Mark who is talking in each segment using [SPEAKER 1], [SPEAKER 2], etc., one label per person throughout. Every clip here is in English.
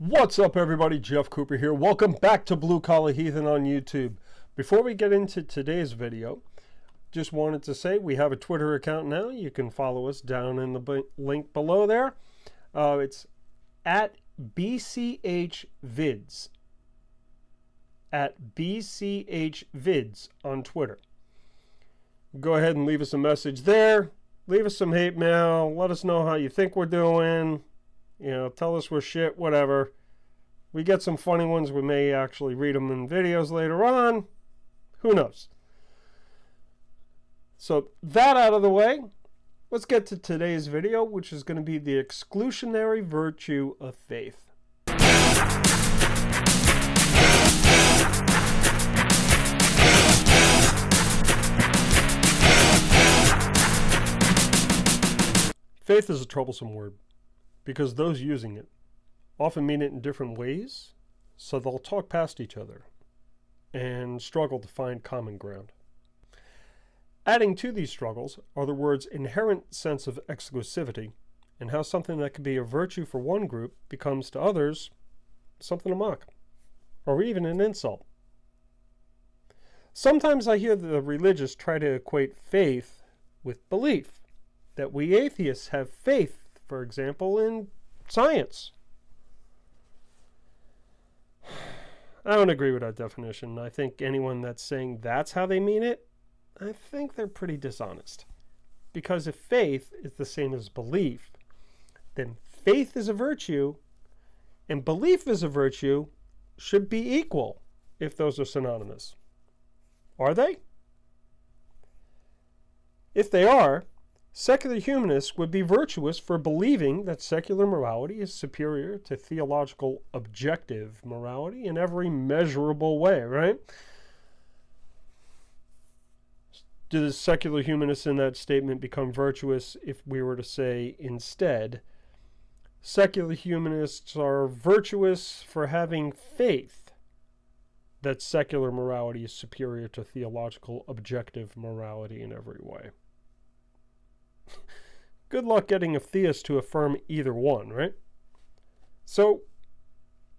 [SPEAKER 1] What's up, everybody? Jeff Cooper here. Welcome back to Blue Collar Heathen on YouTube. Before we get into today's video, just wanted to say we have a Twitter account now. You can follow us down in the link below there. It's at BCHVids. At BCHVids on Twitter. Go ahead and leave us a message there. Leave us some hate mail. Let us know how you think we're doing. You know, tell us we're shit, whatever. We get some funny ones. We may actually read them in videos later on. Who knows? So that out of the way, let's get to today's video, which is going to be the exclusionary virtue of faith. Faith is a troublesome word, because those using it often mean it in different ways, so they'll talk past each other and struggle to find common ground. Adding to these struggles are the word's inherent sense of exclusivity and how something that could be a virtue for one group becomes to others something to mock, or even an insult. Sometimes I hear the religious try to equate faith with belief, that we atheists have faith, for example, in science. I don't agree with that definition. I think anyone that's saying that's how they mean it, I think they're pretty dishonest. Because if faith is the same as belief, then faith is a virtue and belief is a virtue should be equal if those are synonymous. Are they? If they are, secular humanists would be virtuous for believing that secular morality is superior to theological objective morality in every measurable way, right? Do the secular humanists in that statement become virtuous if we were to say instead, secular humanists are virtuous for having faith that secular morality is superior to theological objective morality in every way? Good luck getting a theist to affirm either one, right? So,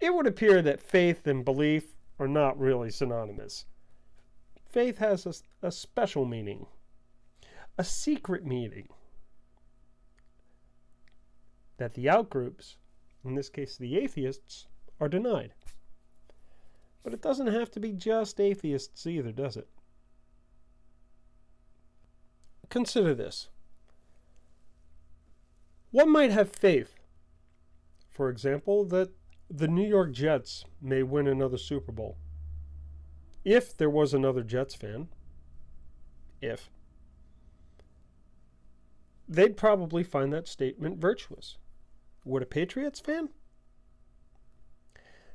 [SPEAKER 1] it would appear that faith and belief are not really synonymous. Faith has a special meaning, a secret meaning, that the outgroups, in this case the atheists, are denied. But it doesn't have to be just atheists either, does it? Consider this. One might have faith, for example, that the New York Jets may win another Super Bowl. If there was another Jets fan, they'd probably find that statement virtuous. Would a Patriots fan?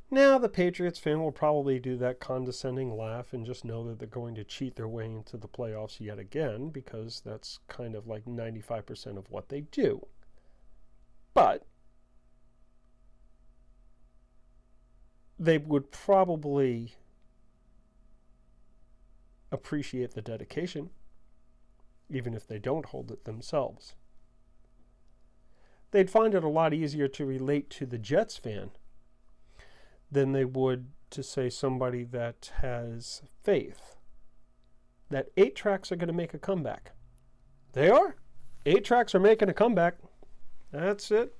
[SPEAKER 1] Now, the Patriots fan will probably do that condescending laugh and just know that they're going to cheat their way into the playoffs yet again, because that's kind of like 95% of what they do. But they would probably appreciate the dedication, even if they don't hold it themselves. They'd find it a lot easier to relate to the Jets fan than they would to, say, somebody that has faith that 8-tracks are going to make a comeback. They are. 8-tracks are making a comeback. That's it.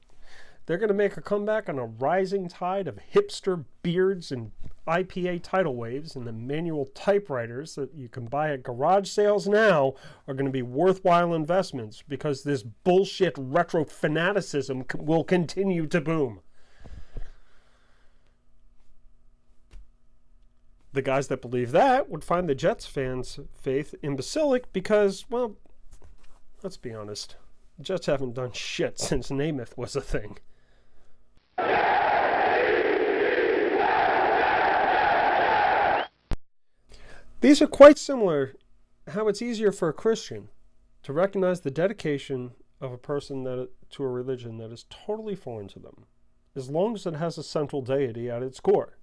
[SPEAKER 1] They're going to make a comeback on a rising tide of hipster beards and IPA tidal waves, and the manual typewriters that you can buy at garage sales now are going to be worthwhile investments because this bullshit retro fanaticism will continue to boom. The guys that believe that would find the Jets fans' faith imbecilic because, well, let's be honest. The Jets haven't done shit since Namath was a thing. These are quite similar how it's easier for a Christian to recognize the dedication of a person to a religion that is totally foreign to them, as long as it has a central deity at its core.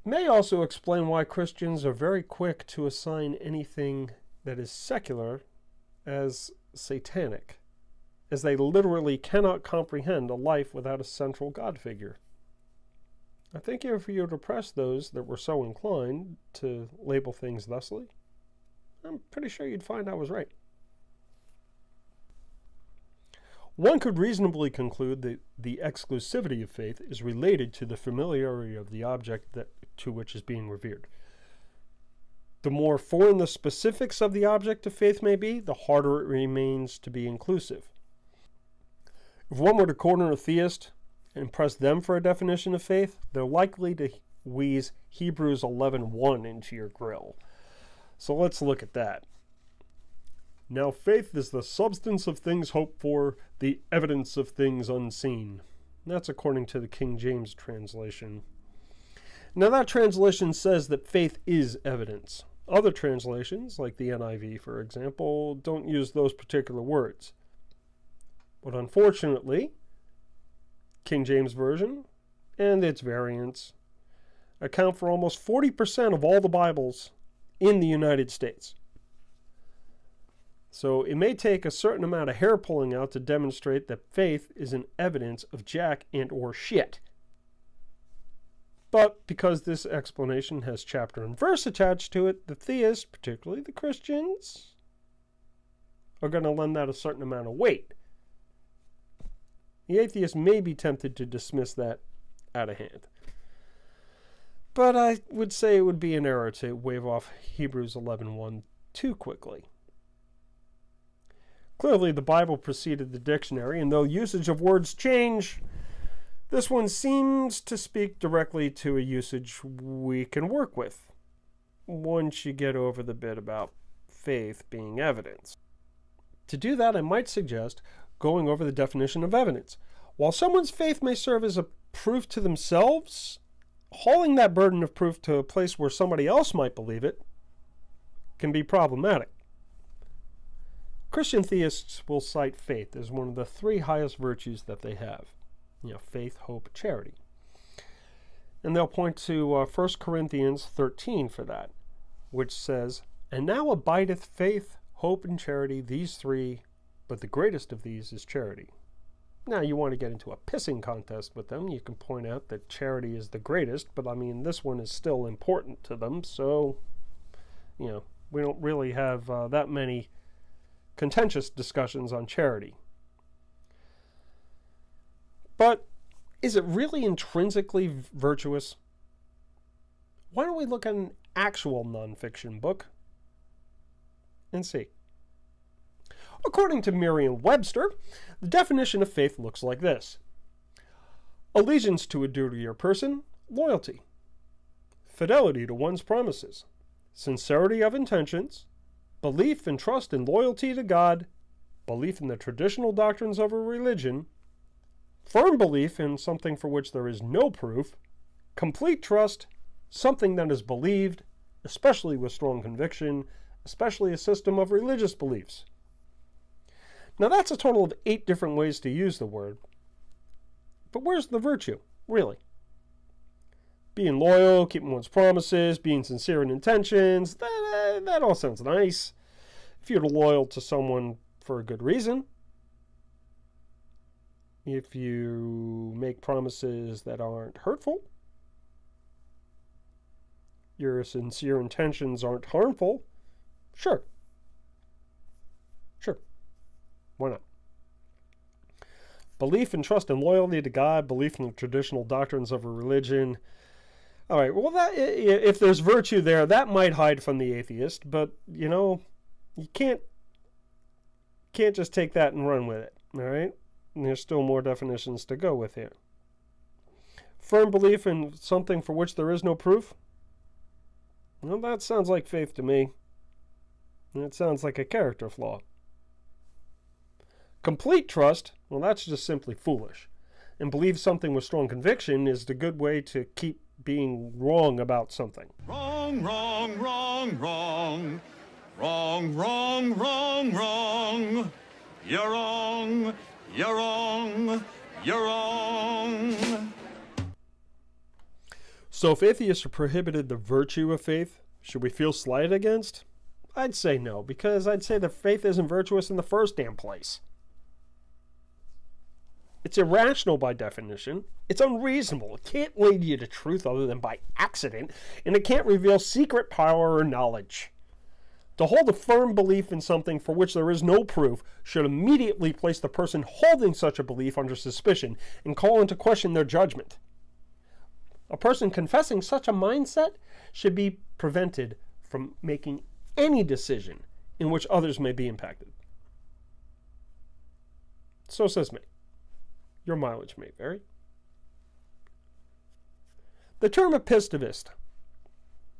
[SPEAKER 1] It may also explain why Christians are very quick to assign anything that is secular as satanic, as they literally cannot comprehend a life without a central God figure. I think if you would oppress those that were so inclined to label things thusly, I'm pretty sure you'd find I was right. One could reasonably conclude that the exclusivity of faith is related to the familiarity of the object to which is being revered. The more foreign the specifics of the object of faith may be, the harder it remains to be inclusive. If one were to corner a theist and press them for a definition of faith, they're likely to wheeze Hebrews 11:1 into your grill. So let's look at that. Now faith is the substance of things hoped for, the evidence of things unseen. That's according to the King James translation. Now that translation says that faith is evidence. Other translations, like the NIV for example, don't use those particular words. But unfortunately, King James Version and its variants account for almost 40% of all the Bibles in the United States. So it may take a certain amount of hair pulling out to demonstrate that faith is an evidence of jack and or shit. But because this explanation has chapter and verse attached to it, the theists, particularly the Christians, are going to lend that a certain amount of weight. The atheist may be tempted to dismiss that out of hand. But I would say it would be an error to wave off Hebrews 11:1 too quickly. Clearly, the Bible preceded the dictionary, and though usage of words change, this one seems to speak directly to a usage we can work with, once you get over the bit about faith being evidence. To do that, I might suggest going over the definition of evidence. While someone's faith may serve as a proof to themselves, hauling that burden of proof to a place where somebody else might believe it can be problematic. Christian theists will cite faith as one of the three highest virtues that they have. Faith, hope, charity. And they'll point to 1 Corinthians 13 for that, which says, "And now abideth faith, hope, and charity, these three, but the greatest of these is charity." Now, you want to get into a pissing contest with them, you can point out that charity is the greatest, but this one is still important to them, so, we don't really have that many contentious discussions on charity. But is it really intrinsically virtuous? Why don't we look at an actual nonfiction book and see? According to Merriam-Webster, the definition of faith looks like this: allegiance to a duty or person, loyalty, fidelity to one's promises, sincerity of intentions, belief and trust and loyalty to God, belief in the traditional doctrines of a religion, firm belief in something for which there is no proof, complete trust, something that is believed, especially with strong conviction, especially a system of religious beliefs. Now that's a total of 8 different ways to use the word. But where's the virtue, really? Being loyal, keeping one's promises, being sincere in intentions, that all sounds nice. If you're loyal to someone for a good reason, if you make promises that aren't hurtful, your sincere intentions aren't harmful, sure. Why not? Belief and trust and loyalty to God, belief in the traditional doctrines of a religion. All right, well, if there's virtue there, that might hide from the atheist, but, you can't just take that and run with it, all right? And there's still more definitions to go with here. Firm belief in something for which there is no proof? Well, that sounds like faith to me. That sounds like a character flaw. Complete trust, well, that's just simply foolish. And believe something with strong conviction is the good way to keep being wrong about something.
[SPEAKER 2] Wrong, wrong, wrong, wrong. Wrong, wrong, wrong, wrong. You're wrong, you're wrong, you're wrong.
[SPEAKER 1] So if atheists are prohibited the virtue of faith, should we feel slighted against? I'd say no, because I'd say that faith isn't virtuous in the first damn place. It's irrational by definition. It's unreasonable. It can't lead you to truth other than by accident, and it can't reveal secret power or knowledge. To hold a firm belief in something for which there is no proof should immediately place the person holding such a belief under suspicion and call into question their judgment. A person confessing such a mindset should be prevented from making any decision in which others may be impacted. So says me. Your mileage may vary. The term epistivist,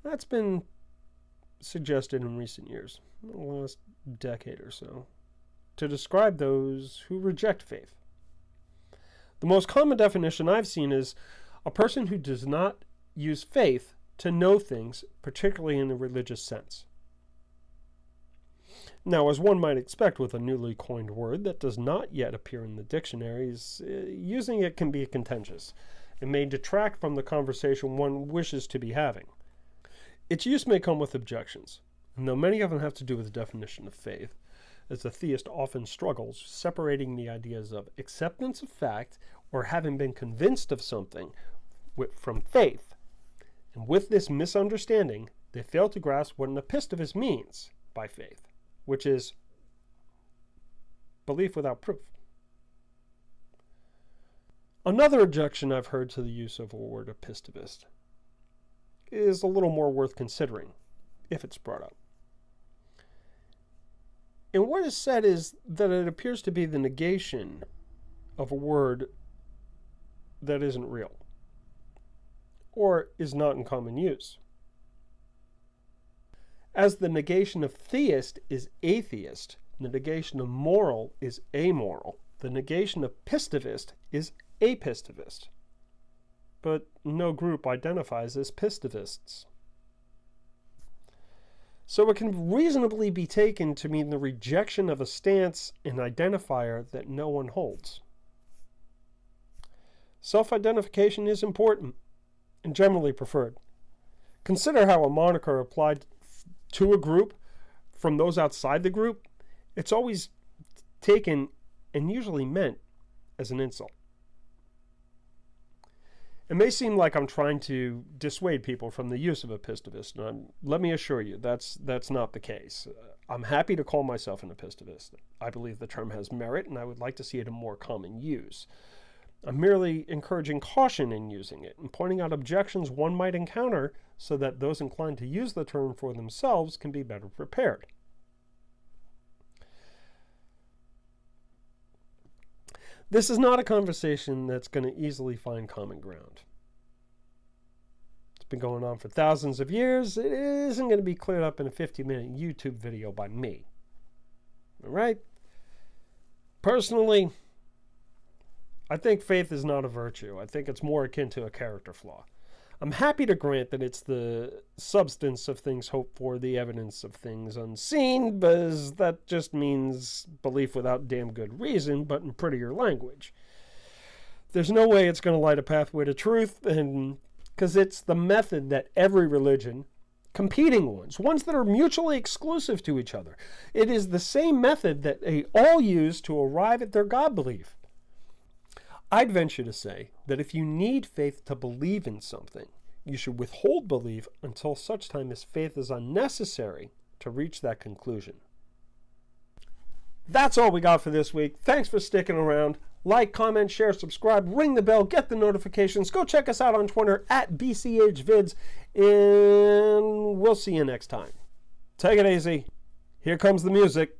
[SPEAKER 1] that's been suggested in recent years, the last decade or so, to describe those who reject faith. The most common definition I've seen is a person who does not use faith to know things, particularly in a religious sense. Now, as one might expect with a newly coined word that does not yet appear in the dictionaries, using it can be contentious. It may detract from the conversation one wishes to be having. Its use may come with objections, and though many of them have to do with the definition of faith, as the theist often struggles separating the ideas of acceptance of fact or having been convinced of something from faith. And with this misunderstanding, they fail to grasp what an epistivist means by faith, which is belief without proof. Another objection I've heard to the use of the word epistivist is a little more worth considering, if it's brought up. And what is said is that it appears to be the negation of a word that isn't real, or is not in common use. As the negation of theist is atheist, the negation of moral is amoral, the negation of pistivist is apistivist. But no group identifies as pistivists. So it can reasonably be taken to mean the rejection of a stance and identifier that no one holds. Self-identification is important and generally preferred. Consider how a moniker applied to a group from those outside the group, it's always taken and usually meant as an insult. It may seem like I'm trying to dissuade people from the use of epistivist, and let me assure you, that's not the case. I'm happy to call myself an epistivist. I believe the term has merit, and I would like to see it in more common use. I'm merely encouraging caution in using it and pointing out objections one might encounter so that those inclined to use the term for themselves can be better prepared. This is not a conversation that's going to easily find common ground. It's been going on for thousands of years. It isn't going to be cleared up in a 50-minute YouTube video by me. All right? Personally, I think faith is not a virtue. I think it's more akin to a character flaw. I'm happy to grant that it's the substance of things hoped for, the evidence of things unseen, because that just means belief without damn good reason, but in prettier language. There's no way it's going to light a pathway to truth, and because it's the method that every religion, competing ones that are mutually exclusive to each other, it is the same method that they all use to arrive at their God belief. I'd venture to say that if you need faith to believe in something, you should withhold belief until such time as faith is unnecessary to reach that conclusion. That's all we got for this week. Thanks for sticking around. Like, comment, share, subscribe, ring the bell, get the notifications. Go check us out on Twitter at BCHVids, and we'll see you next time. Take it easy. Here comes the music.